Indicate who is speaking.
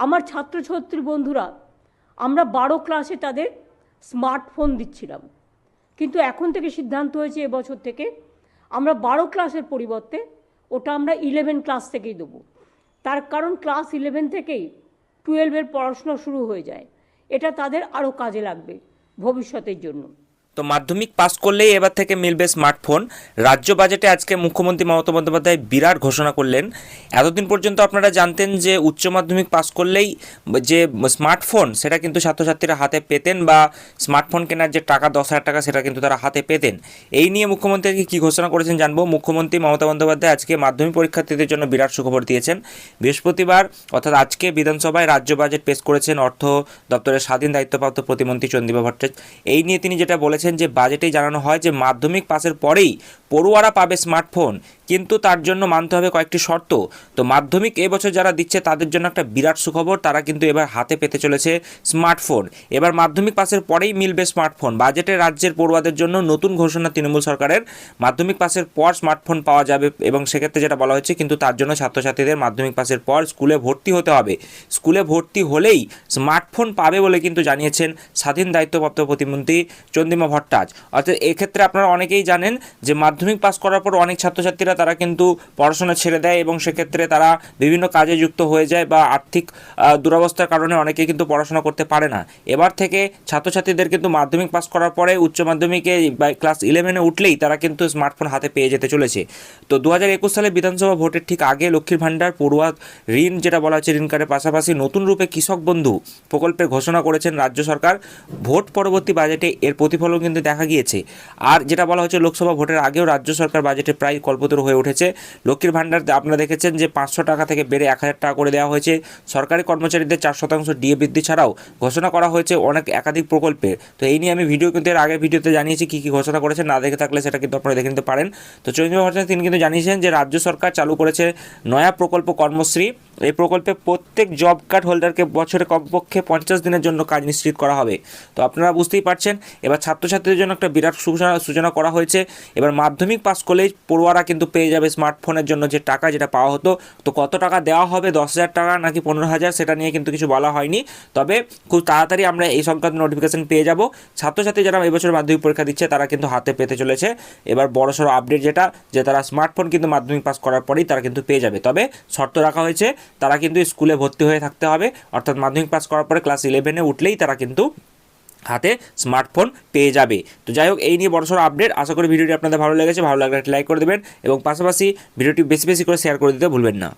Speaker 1: আমার ছাত্রছাত্রী বন্ধুরা, আমরা 12 ক্লাসে তাদের স্মার্টফোন দিচ্ছিলাম, কিন্তু এখন থেকে সিদ্ধান্ত হয়েছে এবছর থেকে আমরা 12 ক্লাসের পরিবর্তে ওটা আমরা 11 ক্লাস থেকেই দেবো। তার কারণ ক্লাস 11 থেকেই 12-এর পড়াশোনা শুরু হয়ে যায়, এটা তাদের আরও কাজে লাগবে ভবিষ্যতের জন্য।
Speaker 2: তো মাধ্যমিক পাস করলেই এবার থেকে মিলবে স্মার্টফোন। রাজ্য বাজেটে আজকে মুখ্যমন্ত্রী মমতা বন্দ্যোপাধ্যায় বিরাট ঘোষণা করলেন। এতদিন পর্যন্ত আপনারা জানতেন যে উচ্চ মাধ্যমিক পাস করলেই যে স্মার্টফোন সেটা কিন্তু ছাত্রছাত্রীরা হাতে পেতেন, বা স্মার্টফোন কেনার যে টাকা 10,000 টাকা সেটা কিন্তু তারা হাতে পেতেন। এই নিয়ে মুখ্যমন্ত্রী আজকে কী ঘোষণা করেছেন জানবো। মুখ্যমন্ত্রী মমতা বন্দ্যোপাধ্যায় আজকে মাধ্যমিক পরীক্ষার্থীদের জন্য বিরাট সুখবর দিয়েছেন। বৃহস্পতিবার অর্থাৎ আজকে বিধানসভায় রাজ্য বাজেট পেশ করেছেন অর্থ দপ্তরের স্বাধীন দায়িত্বপ্রাপ্ত প্রতিমন্ত্রী চন্দ্রিমা ভট্টাচার্য। এই নিয়ে তিনি যেটা বলেছেন যে বাজেটেই জানানো হয় যে মাধ্যমিক পাসের পরেই পড়ুয়ারা পাবে স্মার্টফোন, কিন্তু তার জন্য মানতে হবে কয়েকটি শর্ত। তো মাধ্যমিক এবছর যারা দিচ্ছে তাদের জন্য একটা বিরাট সুখবর, তারা কিন্তু এবার হাতে পেতে চলেছে স্মার্টফোন। এবার মাধ্যমিক পাসের পরেই মিলবে স্মার্টফোন। বাজেটে রাজ্যের পড়ুয়াদের জন্য নতুন ঘোষণা তৃণমূল সরকারের, মাধ্যমিক পাসের পর স্মার্টফোন পাওয়া যাবে, এবং সেক্ষেত্রে যেটা বলা হচ্ছে কিন্তু তার জন্য ছাত্রছাত্রীদের মাধ্যমিক পাসের পর স্কুলে ভর্তি হতে হবে। স্কুলে ভর্তি হলেই স্মার্টফোন পাবে বলে কিন্তু জানিয়েছেন স্বাধীন দায়িত্বপ্রাপ্ত প্রতিমন্ত্রী চন্দ্রিমা ভট্টাচার্য। অর্থাৎ এক্ষেত্রে আপনারা অনেকেই জানেন যে মাধ্যমিক পাস করার পর অনেক ছাত্রছাত্রীরা তারা কিন্তু পড়াশোনা ছেড়ে দেয়, এবং সেক্ষেত্রে তারা বিভিন্ন কাজে যুক্ত হয়ে যায়, বা আর্থিক দুরবস্থার কারণে অনেকেই কিন্তু পড়াশোনা করতে পারে না। এবার থেকে ছাত্রছাত্রীদের কিন্তু মাধ্যমিক পাস করার পরে উচ্চ মাধ্যমিকে বা ক্লাস 11-এ উঠলেই তারা কিন্তু স্মার্টফোন হাতে পেয়ে যেতে চলেছে। তো 2021 সালে বিধানসভা ভোটের ঠিক আগে লক্ষ্মীর ভাণ্ডার, পড়ুয়া ঋণ যেটা বলা হচ্ছে ঋণ কার্ডের পাশাপাশি নতুন রূপে কৃষক বন্ধু প্রকল্পের ঘোষণা করেছেন রাজ্য সরকার। ভোট পরবর্তী বাজেটে এর প্রতিফলন কিন্তু দেখা গিয়েছে। আর যেটা বলা হচ্ছে লোকসভা ভোটের আগেও রাজ্য সরকার বাজেটে প্রায় কল্পতরু হয়ে উঠেছে। লক্ষ্মীর ভাণ্ডার আপনারা দেখেছেন যে 500 টাকা থেকে বেড়ে 1000 টাকা করে দেওয়া হয়েছে। সরকারি কর্মচারীদের 4% ডিএ বৃদ্ধি ছাড়াও ঘোষণা করা হয়েছে অনেক একাধিক প্রকল্পের। তো এই নিয়ে আমি ভিডিও কিন্তু এর আগের ভিডিওতে জানিয়েছি কী কী ঘোষণা করেছে, না দেখে থাকলে সেটা কিন্তু আপনারা দেখে নিতে পারেন। তো চন্দ্রিমা ভট্টাচার্য তিনি কিন্তু জানিয়েছেন যে রাজ্য সরকার চালু করেছে নয়া প্রকল্প কর্মশ্রী। এই প্রকল্পে প্রত্যেক জব কার্ড হোল্ডারকে বছরে কমপক্ষে 50 দিনের জন্য কাজ নিশ্চিত করা হবে। তো আপনারা বুঝতেই পারছেন এবার ছাত্রছাত্রীদের জন্য একটা বিরাট সূচনা করা হয়েছে। এবার মাধ্যমিক পাস করলেই পড়ুয়ারা কিন্তু পেয়ে যাবে স্মার্টফোনের জন্য যে টাকা যেটা পাওয়া হতো। তো কত টাকা দেওয়া হবে, 10,000 টাকা নাকি 15,000, সেটা নিয়ে কিন্তু কিছু বলা হয়নি। তবে খুব তাড়াতাড়ি আমরা এই সংক্রান্ত নোটিফিকেশন পেয়ে যাব। ছাত্রছাত্রী যারা এবছর মাধ্যমিক পরীক্ষা দিচ্ছে তারা কিন্তু হাতে পেতে চলেছে এবার বড়সড় আপডেট, যেটা যে তারা স্মার্টফোন কিন্তু মাধ্যমিক পাস করার পরেই তারা কিন্তু পেয়ে যাবে। তবে শর্ত রাখা হয়েছে তারা কিন্তু স্কুলে ভর্তি হয়ে থাকতে হবে, অর্থাৎ মাধ্যমিক পাস করার পরে ক্লাস 11-এ উঠলেই তারা কিন্তু হাতে স্মার্টফোন পেয়ে যাবে। তো যাই হোক, এই নিয়ে বড়সড় আপডেট। আশা করি ভিডিওটি আপনাদের ভালো লেগেছে। ভালো লাগলে একটা লাইক করে দেবেন, এবং পাশাপাশি ভিডিওটি বেশি বেশি করে শেয়ার করে দিতে ভুলবেন না।